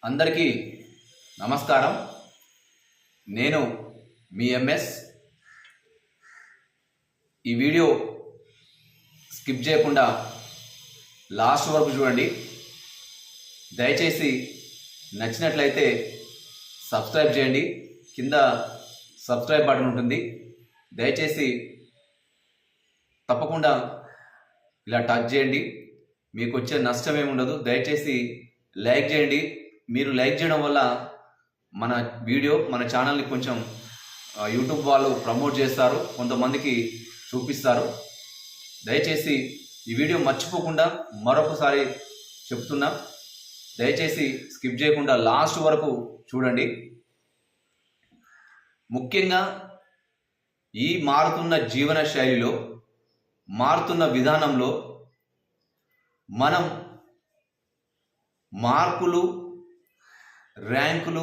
అందరికీ నమస్కారం. నేను మీ ఎంఎస్. ఈ వీడియో స్కిప్ చేయకుండా లాస్ట్ వరకు చూడండి. దయచేసి నచ్చినట్లయితే సబ్స్క్రైబ్ చేయండి. కింద సబ్స్క్రైబ్ బటన్ ఉంటుంది. దయచేసి తప్పకుండా ఇలా టచ్ చేయండి. మీకు వచ్చే నష్టం ఏమి ఉండదు. దయచేసి లైక్ చేయండి. మీరు లైక్ చేయడం వల్ల మన వీడియో మన ఛానల్ని కొంచెం యూట్యూబ్ వాళ్ళు ప్రమోట్ చేస్తారు, కొంతమందికి చూపిస్తారు. దయచేసి ఈ వీడియో మర్చిపోకుండా మరొకసారి చెప్తున్నా, దయచేసి స్కిప్ చేయకుండా లాస్ట్ వరకు చూడండి. ముఖ్యంగా ఈ మారుతున్న జీవన శైలిలో, మారుతున్న విధానంలో మనం మార్కులు, ర్యాంకులు,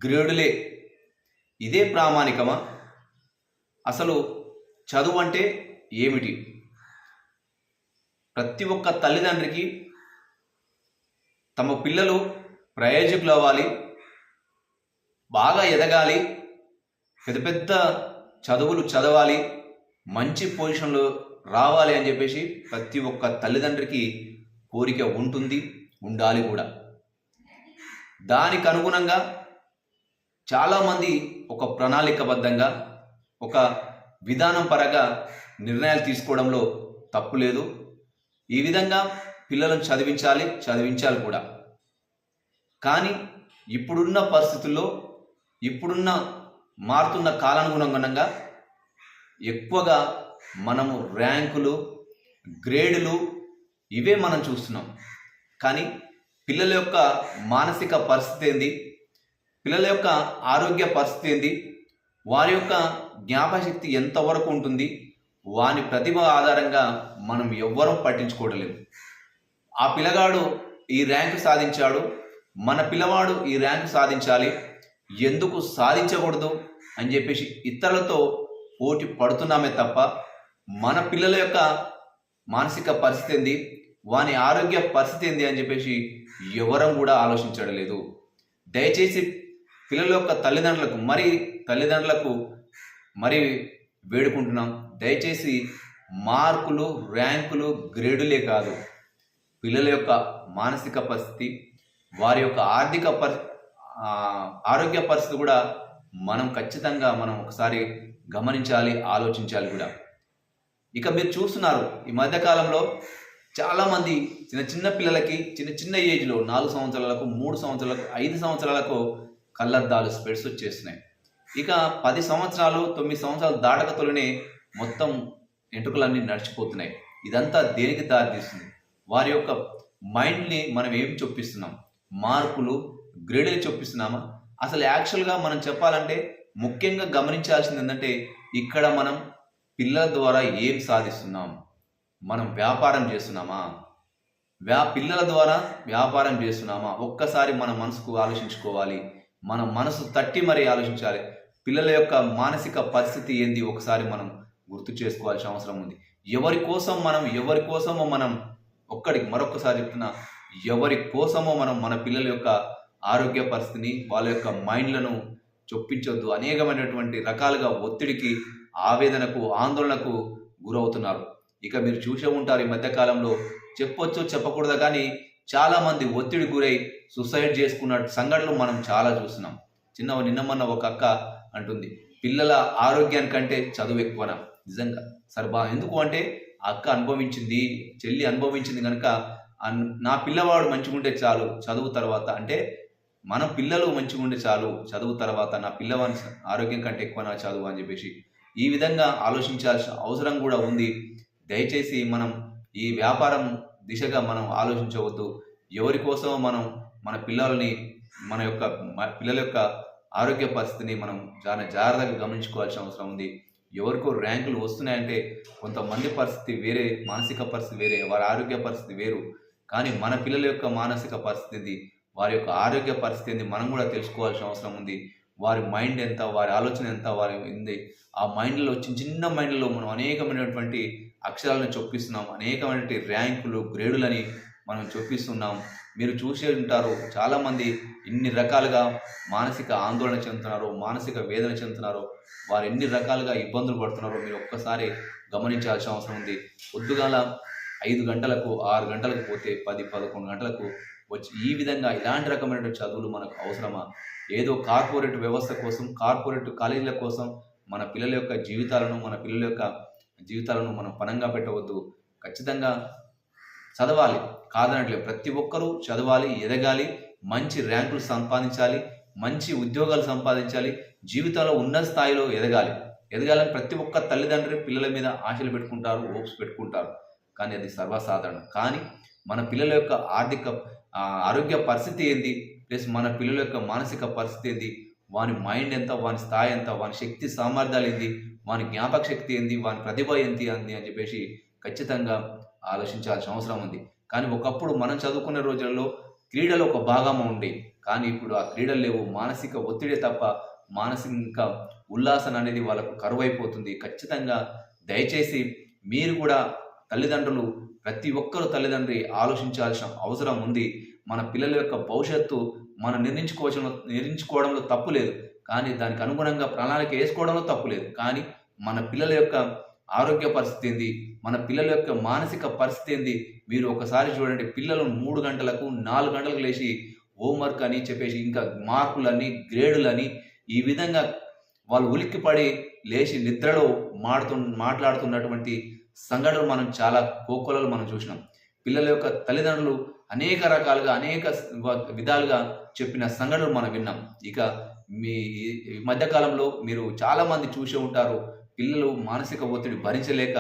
గ్రేడులే ఇదే ప్రామాణికమా? అసలు చదువు అంటే ఏమిటి? ప్రతి ఒక్క తల్లిదండ్రికి తమ పిల్లలు ప్రయోజకులు అవ్వాలి, బాగా ఎదగాలి, పెద్ద పెద్ద చదువులు చదవాలి, మంచి పొజిషన్లో రావాలి అని చెప్పేసి ప్రతి ఒక్క తల్లిదండ్రికి కోరిక ఉంటుంది, ఉండాలి కూడా. దానికి అనుగుణంగా చాలామంది ఒక ప్రణాళికబద్ధంగా, ఒక విధానం పరంగా నిర్ణయాలు తీసుకోవడంలో తప్పు లేదు. ఈ విధంగా పిల్లలను చదివించాలి కూడా. కానీ ఇప్పుడున్న పరిస్థితుల్లో, ఇప్పుడున్న మారుతున్న కాలానుగుణంగా ఎక్కువగా మనము ర్యాంకులు, గ్రేడులు ఇవే మనం చూస్తున్నాం. కానీ పిల్లల యొక్క మానసిక పరిస్థితి ఏంది, పిల్లల యొక్క ఆరోగ్య పరిస్థితి ఏంది, వారి యొక్క జ్ఞాపకశక్తి ఎంతవరకు ఉంటుంది, వాని ప్రతిభ ఆధారంగా మనం ఎవ్వరూ పట్టించుకోవడం లేదు. ఆ పిల్లగాడు ఈ ర్యాంకు సాధించాడు, మన పిల్లవాడు ఈ ర్యాంకు సాధించాలి, ఎందుకు సాధించకూడదు అని చెప్పేసి ఇతరులతో పోటీ పడుతున్నామే తప్ప మన పిల్లల యొక్క మానసిక పరిస్థితి ఏంది, వాని ఆరోగ్య పరిస్థితి ఏంది అని చెప్పేసి ఎవరం కూడా ఆలోచించడం లేదు. దయచేసి పిల్లల యొక్క తల్లిదండ్రులకు మరి వేడుకుంటున్నాం, దయచేసి మార్కులు, ర్యాంకులు, గ్రేడులే కాదు, పిల్లల యొక్క మానసిక పరిస్థితి, వారి యొక్క ఆరోగ్య పరిస్థితి కూడా మనం ఖచ్చితంగా ఒకసారి గమనించాలి, ఆలోచించాలి కూడా. ఇక మీరు చూస్తున్నారు, ఈ మధ్యకాలంలో చాలామంది చిన్న పిల్లలకి చిన్న ఏజ్లో 4 సంవత్సరాలకు, 3 సంవత్సరాలకు, 5 సంవత్సరాలకు కళ్ళద్దాలు, స్పెట్స్ వచ్చేస్తున్నాయి. ఇక 10 సంవత్సరాలు, 9 సంవత్సరాలు దాటకతోనే మొత్తం ఎంట్రుకలన్నీ నడిచిపోతున్నాయి. ఇదంతా దేనికి దారితీస్తుంది? వారి యొక్క మైండ్ని మనం ఏం చొప్పిస్తున్నాం? మార్కులు, గ్రేడులు చొప్పిస్తున్నామా? అసలు యాక్చువల్గా మనం చెప్పాలంటే ముఖ్యంగా గమనించాల్సింది ఏంటంటే, ఇక్కడ మనం పిల్లల ద్వారా ఏం సాధిస్తున్నాం? మనం వ్యాపారం చేస్తున్నామా? పిల్లల ద్వారా వ్యాపారం చేస్తున్నామా? ఒక్కసారి మన మనసుకు ఆలోచించుకోవాలి. మన మనసు తట్టి మరీ ఆలోచించాలి. పిల్లల యొక్క మానసిక పరిస్థితి ఏంది ఒకసారి మనం గుర్తు చేసుకోవాల్సిన అవసరం ఉంది. ఎవరి కోసమో మనం మరొకసారి చెప్తున్నా, ఎవరి కోసమో మనం మన పిల్లల యొక్క ఆరోగ్య పరిస్థితిని, వాళ్ళ యొక్క మైండ్లను చొప్పించొద్దు. అనేకమైనటువంటి రకాలుగా ఒత్తిడికి, ఆవేదనకు, ఆందోళనకు గురవుతున్నారు. ఇక మీరు చూసే ఉంటారు, ఈ మధ్యకాలంలో చెప్పొచ్చు చెప్పకూడదు కానీ చాలామంది ఒత్తిడి గురై సూసైడ్ చేసుకున్న సంఘటనలు మనం చాలా చూస్తున్నాం. నిన్న మొన్న ఒక అక్క అంటుంది, పిల్లల ఆరోగ్యానికంటే చదువు ఎక్కువనా? నిజంగా ఎందుకు అంటే అక్క అనుభవించింది, చెల్లి అనుభవించింది కనుక నా పిల్లవాడు మంచిగుంటే చాలు చదువు తర్వాత, అంటే మన పిల్లలు మంచిగుంటే చాలు చదువు తర్వాత, నా పిల్లవాని ఆరోగ్యం కంటే ఎక్కువ నా చదువు అని చెప్పేసి ఈ విధంగా ఆలోచించాల్సిన అవసరం కూడా ఉంది. దయచేసి మనం ఈ వ్యాపారం దిశగా మనం ఆలోచించవద్దు. ఎవరి కోసమో మనం మన పిల్లల యొక్క ఆరోగ్య పరిస్థితిని మనం చాలా జాగ్రత్తగా గమనించుకోవాల్సిన అవసరం ఉంది. ఎవరికో ర్యాంకులు వస్తున్నాయంటే కొంతమంది పరిస్థితి వేరే, మానసిక పరిస్థితి వేరే, వారి ఆరోగ్య పరిస్థితి వేరు. కానీ మన పిల్లల యొక్క మానసిక పరిస్థితి ఏంది, వారి యొక్క ఆరోగ్య పరిస్థితి ఏంది మనం కూడా తెలుసుకోవాల్సిన అవసరం ఉంది. వారి మైండ్ ఎంత, వారి ఆలోచన ఎంత, వారి ఉంది. ఆ మైండ్లో చిన్న మైండ్లో మనం అనేకమైనటువంటి అక్షరాలను చొప్పిస్తున్నాం, అనేకమైనటువంటి ర్యాంకులు, గ్రేడులని మనం చూపిస్తున్నాం. మీరు చూసే ఉంటారు చాలామంది ఇన్ని రకాలుగా మానసిక ఆందోళన చెందుతున్నారో, మానసిక వేదన చెందుతున్నారో, వారు ఎన్ని రకాలుగా ఇబ్బందులు పడుతున్నారో మీరు ఒక్కసారి గమనించాల్సిన అవసరం ఉంది. పొద్దుగాల 5 గంటలకు 6 గంటలకు పోతే 10, 11 గంటలకు వచ్చి ఈ విధంగా ఇలాంటి రకమైనటువంటి చదువులు మనకు అవసరమా? ఏదో కార్పొరేట్ వ్యవస్థ కోసం, కార్పొరేట్ కాలేజీల కోసం మన పిల్లల యొక్క జీవితాలను మనం పణంగా పెట్టవద్దు. ఖచ్చితంగా చదవాలి, కాదనట్లేదు. ప్రతి ఒక్కరూ చదవాలి, ఎదగాలి, మంచి ర్యాంకులు సంపాదించాలి, మంచి ఉద్యోగాలు సంపాదించాలి, జీవితంలో ఉన్నత స్థాయిలో ఎదగాలని ప్రతి ఒక్క తల్లిదండ్రులు పిల్లల మీద ఆశలు పెట్టుకుంటారు, హోప్స్ పెట్టుకుంటారు. కానీ అది సర్వసాధారణం. కానీ మన పిల్లల యొక్క ఆరోగ్య పరిస్థితి ఏంది, ప్లస్ మన పిల్లల యొక్క మానసిక పరిస్థితి ఏంది, వాని మైండ్ ఎంత, వాని స్థాయి ఎంత, వాని శక్తి సామర్థ్యాలు ఏంది, వాని జ్ఞాపక శక్తి ఏంది, వాని ప్రతిభ ఏంటి అని చెప్పేసి ఖచ్చితంగా ఆలోచించాల్సిన అవసరం ఉంది. కానీ ఒకప్పుడు మనం చదువుకునే రోజుల్లో క్రీడలు ఒక భాగం ఉండేవి. కానీ ఇప్పుడు ఆ క్రీడలు లేవు. మానసిక ఒత్తిడి తప్ప మానసిక ఉల్లాసం అనేది వాళ్ళకు కరువైపోతుంది. ఖచ్చితంగా దయచేసి మీరు కూడా తల్లిదండ్రులు, ప్రతి ఒక్కరు తల్లిదండ్రి ఆలోచించాల్సిన అవసరం ఉంది. మన పిల్లల యొక్క భవిష్యత్తు మనం నిర్ణయించుకోవడంలో తప్పు లేదు. కానీ దానికి అనుగుణంగా ప్రణాళిక వేసుకోవడంలో తప్పు లేదు. కానీ మన పిల్లల యొక్క ఆరోగ్య పరిస్థితి ఏంది, మన పిల్లల యొక్క మానసిక పరిస్థితి ఏంది, మీరు ఒకసారి చూడండి. పిల్లలు 3 గంటలకు 4 గంటలకు లేచి హోంవర్క్ అని చెప్పేసి, ఇంకా మార్కులని, గ్రేడులని, ఈ విధంగా వాళ్ళు ఉలిక్కిపడి లేచి నిద్రలో మాట్లాడుతున్నటువంటి సంఘటనలు మనం చాలా కోకొల్లలు మనం చూసినాం. పిల్లల యొక్క తల్లిదండ్రులు అనేక రకాలుగా, అనేక విధాలుగా చెప్పిన సంఘటనలు మనం విన్నాం. ఇక ఈ మధ్యకాలంలో మీరు చాలామంది చూసే ఉంటారు. పిల్లలు మానసిక ఒత్తిడి భరించలేక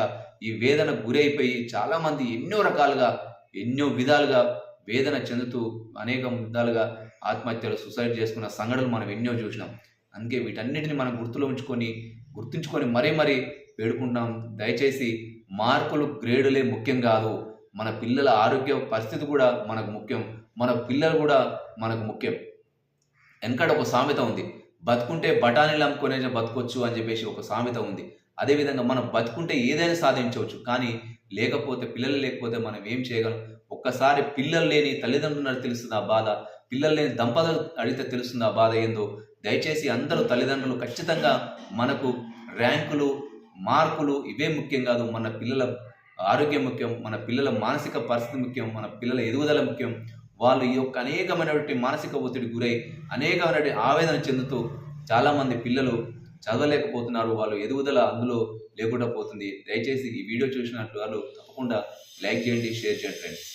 ఈ వేదనకు గురైపోయి చాలామంది ఎన్నో విధాలుగా వేదన చెందుతూ అనేక విధాలుగా ఆత్మహత్యలు, సూసైడ్ చేసుకున్న సంఘటనలు మనం ఎన్నో చూసినాం. అందుకే వీటన్నిటిని మనం గుర్తుంచుకొని మరీ వేడుకుంటాం. దయచేసి మార్కులు, గ్రేడులే ముఖ్యం కాదు. మన పిల్లల ఆరోగ్య పరిస్థితి కూడా మనకు ముఖ్యం. మన పిల్లలు కూడా మనకు ముఖ్యం. వెనకడ ఒక సామెత ఉంది, బతుకుంటే బఠానీలు అమ్ముకునే బతకొచ్చు అని చెప్పేసి ఒక సామెత ఉంది. అదేవిధంగా మనం బతుకుంటే ఏదైనా సాధించవచ్చు. కానీ పిల్లలు లేకపోతే మనం ఏం చేయగలం? ఒక్కసారి పిల్లలు లేని తల్లిదండ్రులు తెలుస్తుంది ఆ బాధ, పిల్లలు లేని దంపతులు అడిగితే తెలుస్తుంది ఆ బాధ ఏందో. దయచేసి అందరూ తల్లిదండ్రులు ఖచ్చితంగా మనకు ర్యాంకులు, మార్కులు ఇవే ముఖ్యం కాదు. మన పిల్లల ఆరోగ్యం ముఖ్యం, మన పిల్లల మానసిక పరిస్థితి ముఖ్యం, మన పిల్లల ఎదుగుదల ముఖ్యం. వాళ్ళు ఈ యొక్క అనేకమైనటువంటి మానసిక ఒత్తిడి గురై అనేకమైనటువంటి ఆవేదన చెందుతూ చాలామంది పిల్లలు చదవలేకపోతున్నారు. వాళ్ళు ఎదుగుదల అందులో లేకుండా పోతుంది. దయచేసి ఈ వీడియో చూసినట్లు వాళ్ళు తప్పకుండా లైక్ చేయండి, షేర్ చేయండి ఫ్రెండ్స్.